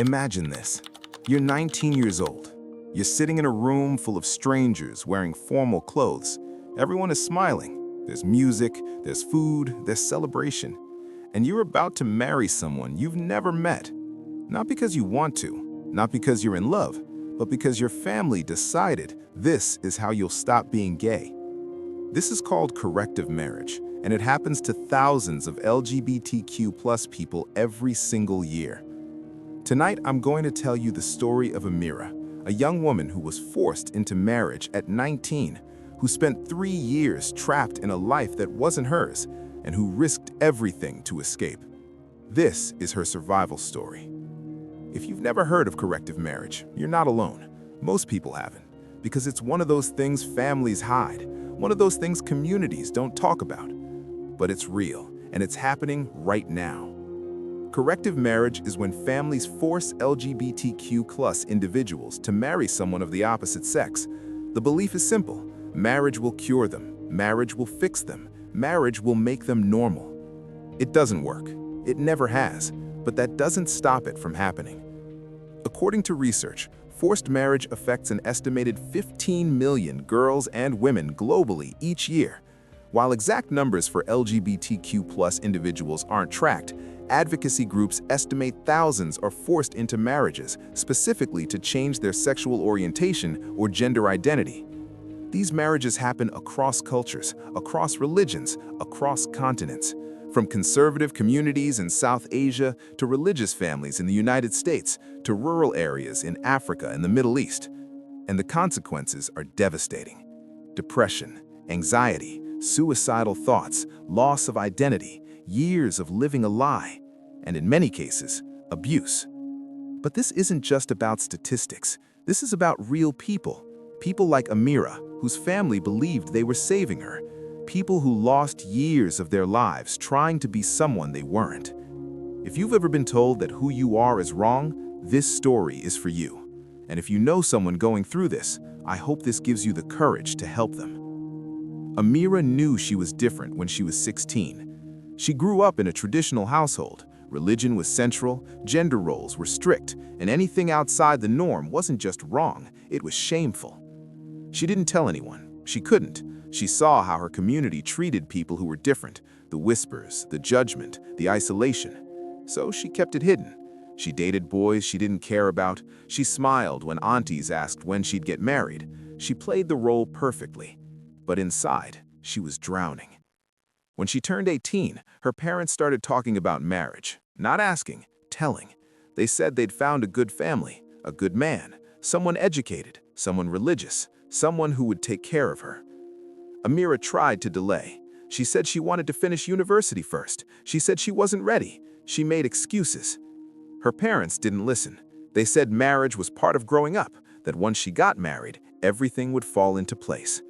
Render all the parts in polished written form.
Imagine this. You're 19 years old. You're sitting in a room full of strangers wearing formal clothes. Everyone is smiling. There's music, there's food, there's celebration. And you're about to marry someone you've never met. Not because you want to, not because you're in love, but because your family decided this is how you'll stop being gay. This is called corrective marriage, and it happens to thousands of LGBTQ+ people every single year. Tonight, I'm going to tell you the story of Amira, a young woman who was forced into marriage at 19, who spent 3 years trapped in a life that wasn't hers, and who risked everything to escape. This is her survival story. If you've never heard of corrective marriage, you're not alone. Most people haven't, because it's one of those things families hide, one of those things communities don't talk about. But it's real, and it's happening right now. Corrective marriage is when families force LGBTQ+ individuals to marry someone of the opposite sex. The belief is simple: marriage will cure them, marriage will fix them, marriage will make them normal. It doesn't work. It never has, but that doesn't stop it from happening. According to research, forced marriage affects an estimated 15 million girls and women globally each year. While exact numbers for LGBTQ+ individuals aren't tracked, advocacy groups estimate thousands are forced into marriages, specifically to change their sexual orientation or gender identity. These marriages happen across cultures, across religions, across continents, from conservative communities in South Asia to religious families in the United States to rural areas in Africa and the Middle East. And the consequences are devastating. Depression, anxiety, suicidal thoughts, loss of identity, years of living a lie, and in many cases, abuse. But this isn't just about statistics. This is about real people. People like Amira, whose family believed they were saving her. People who lost years of their lives trying to be someone they weren't. If you've ever been told that who you are is wrong, this story is for you. And if you know someone going through this, I hope this gives you the courage to help them. Amira knew she was different when she was 16. She grew up in a traditional household. Religion was central, gender roles were strict, and anything outside the norm wasn't just wrong, it was shameful. She didn't tell anyone. She couldn't. She saw how her community treated people who were different, the whispers, the judgment, the isolation. So she kept it hidden. She dated boys she didn't care about. She smiled when aunties asked when she'd get married. She played the role perfectly. But inside, she was drowning. When she turned 18, her parents started talking about marriage. Not asking, telling. They said they'd found a good family, a good man, someone educated, someone religious, someone who would take care of her. Amira tried to delay. She said she wanted to finish university first. She said she wasn't ready. She made excuses. Her parents didn't listen. They said marriage was part of growing up, that once she got married, everything would fall into place.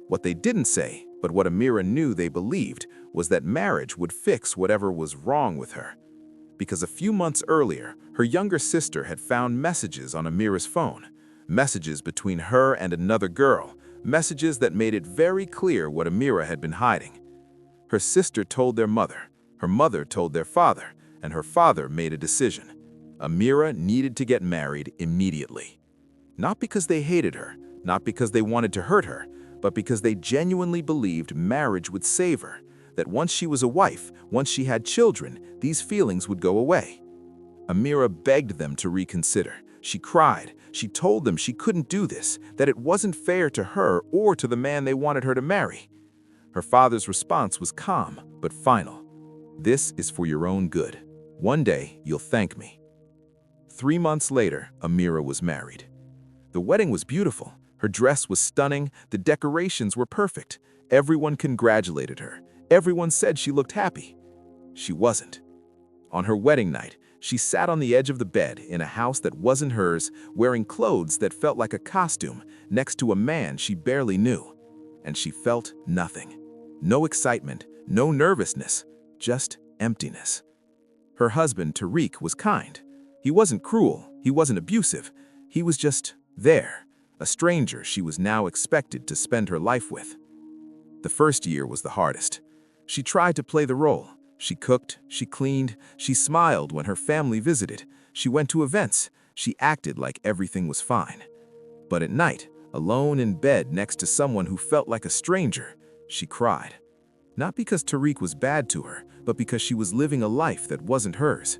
What they didn't say, but what Amira knew they believed, was that marriage would fix whatever was wrong with her. Because a few months earlier, her younger sister had found messages on Amira's phone. Messages between her and another girl. Messages that made it very clear what Amira had been hiding. Her sister told their mother told their father, and her father made a decision. Amira needed to get married immediately. Not because they hated her, not because they wanted to hurt her, but because they genuinely believed marriage would save her, that once she was a wife, once she had children, these feelings would go away. Amira begged them to reconsider. She cried. She told them she couldn't do this, that it wasn't fair to her or to the man they wanted her to marry. Her father's response was calm, but final. "This is for your own good. One day, you'll thank me." 3 months later, Amira was married. The wedding was beautiful. Her dress was stunning. The decorations were perfect. Everyone congratulated her. Everyone said she looked happy. She wasn't. On her wedding night, she sat on the edge of the bed in a house that wasn't hers, wearing clothes that felt like a costume, next to a man she barely knew. And she felt nothing. No excitement, no nervousness, just emptiness. Her husband, Tariq, was kind. He wasn't cruel, he wasn't abusive. He was just there, a stranger she was now expected to spend her life with. The first year was the hardest. She tried to play the role. She cooked, she cleaned, she smiled when her family visited. She went to events. She acted like everything was fine. But at night, alone in bed next to someone who felt like a stranger, she cried. Not because Tariq was bad to her, but because she was living a life that wasn't hers.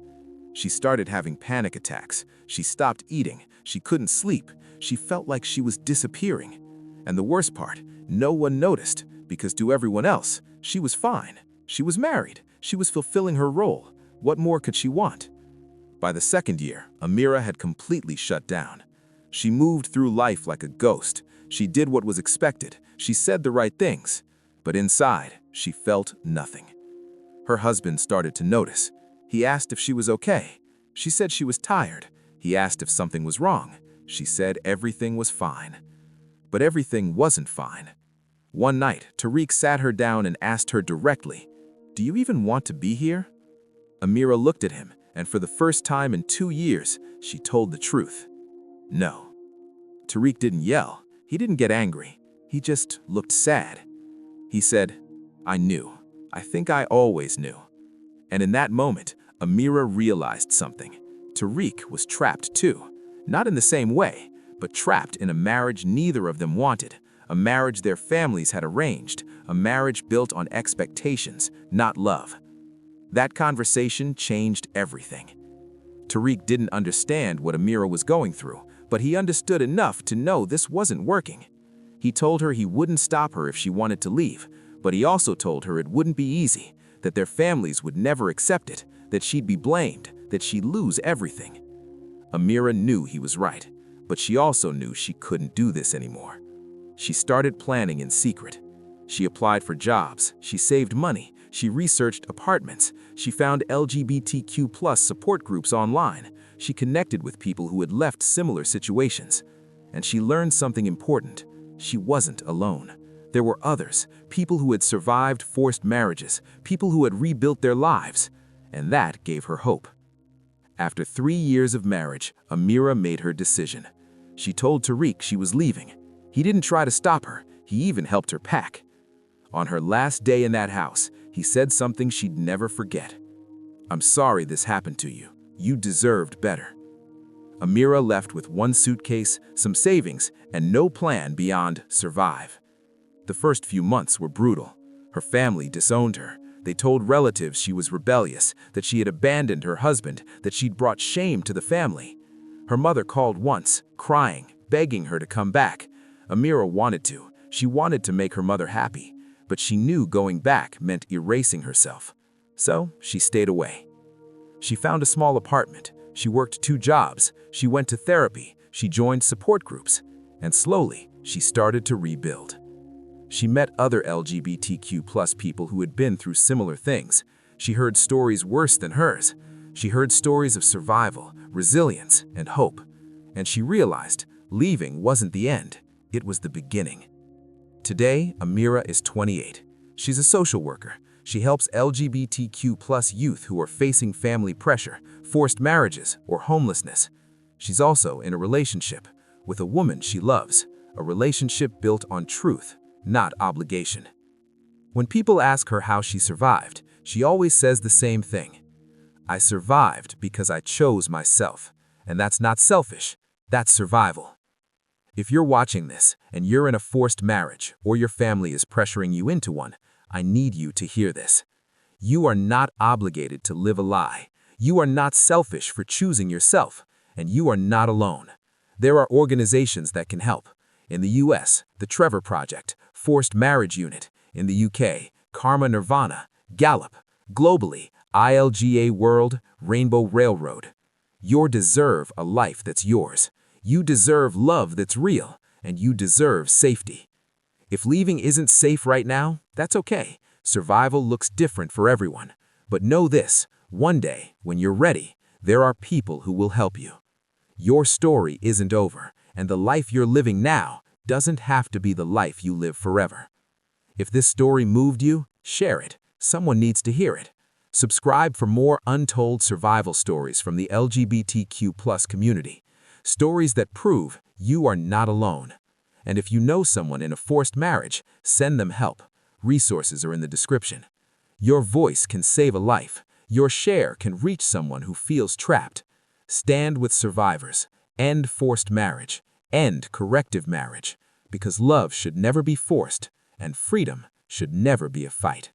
She started having panic attacks. She stopped eating. She couldn't sleep. She felt like she was disappearing. And the worst part, no one noticed, because to everyone else, she was fine. She was married. She was fulfilling her role. What more could she want? By the second year, Amira had completely shut down. She moved through life like a ghost. She did what was expected. She said the right things. But inside, she felt nothing. Her husband started to notice. He asked if she was okay. She said she was tired. He asked if something was wrong. She said everything was fine. But everything wasn't fine. One night, Tariq sat her down and asked her directly, "Do you even want to be here?" Amira looked at him, and for the first time in 2 years, she told the truth. No. Tariq didn't yell. He didn't get angry. He just looked sad. He said, "I knew. I think I always knew." And in that moment, Amira realized something. Tariq was trapped too. Not in the same way, but trapped in a marriage neither of them wanted, a marriage their families had arranged, a marriage built on expectations, not love. That conversation changed everything. Tariq didn't understand what Amira was going through, but he understood enough to know this wasn't working. He told her he wouldn't stop her if she wanted to leave, but he also told her it wouldn't be easy, that their families would never accept it, that she'd be blamed, that she'd lose everything. Amira knew he was right, but she also knew she couldn't do this anymore. She started planning in secret. She applied for jobs, she saved money, she researched apartments, she found LGBTQ+ support groups online, she connected with people who had left similar situations. And she learned something important. She wasn't alone. There were others, people who had survived forced marriages, people who had rebuilt their lives, and that gave her hope. After 3 years of marriage, Amira made her decision. She told Tariq she was leaving. He didn't try to stop her, he even helped her pack. On her last day in that house, he said something she'd never forget. "I'm sorry this happened to you. You deserved better." Amira left with 1 suitcase, some savings, and no plan beyond survive. The first few months were brutal. Her family disowned her. They told relatives she was rebellious, that she had abandoned her husband, that she'd brought shame to the family. Her mother called once, crying, begging her to come back. Amira wanted to. She wanted to make her mother happy, but she knew going back meant erasing herself. So she stayed away. She found a small apartment. She worked 2 jobs. She went to therapy. She joined support groups. And slowly, she started to rebuild. She met other LGBTQ+ people who had been through similar things. She heard stories worse than hers. She heard stories of survival, resilience, and hope. And she realized leaving wasn't the end. It was the beginning. Today, Amira is 28. She's a social worker. She helps LGBTQ+ youth who are facing family pressure, forced marriages, or homelessness. She's also in a relationship with a woman she loves, a relationship built on truth, not obligation. When people ask her how she survived, she always says the same thing. "I survived because I chose myself, and that's not selfish, that's survival." If you're watching this and you're in a forced marriage or your family is pressuring you into one, I need you to hear this. You are not obligated to live a lie. You are not selfish for choosing yourself, and you are not alone. There are organizations that can help. In the US, the Trevor Project, Forced Marriage Unit. In the UK, Karma Nirvana, Gallup. Globally, ILGA World, Rainbow Railroad. You deserve a life that's yours. You deserve love that's real, and you deserve safety. If leaving isn't safe right now, that's okay. Survival looks different for everyone. But know this, one day, when you're ready, there are people who will help you. Your story isn't over, and the life you're living now doesn't have to be the life you live forever. If this story moved you, share it. Someone needs to hear it. Subscribe for more untold survival stories from the LGBTQ+ community. Stories that prove you are not alone. And if you know someone in a forced marriage, send them help. Resources are in the description. Your voice can save a life. Your share can reach someone who feels trapped. Stand with survivors. End forced marriage. End corrective marriage. Because love should never be forced, and freedom should never be a fight.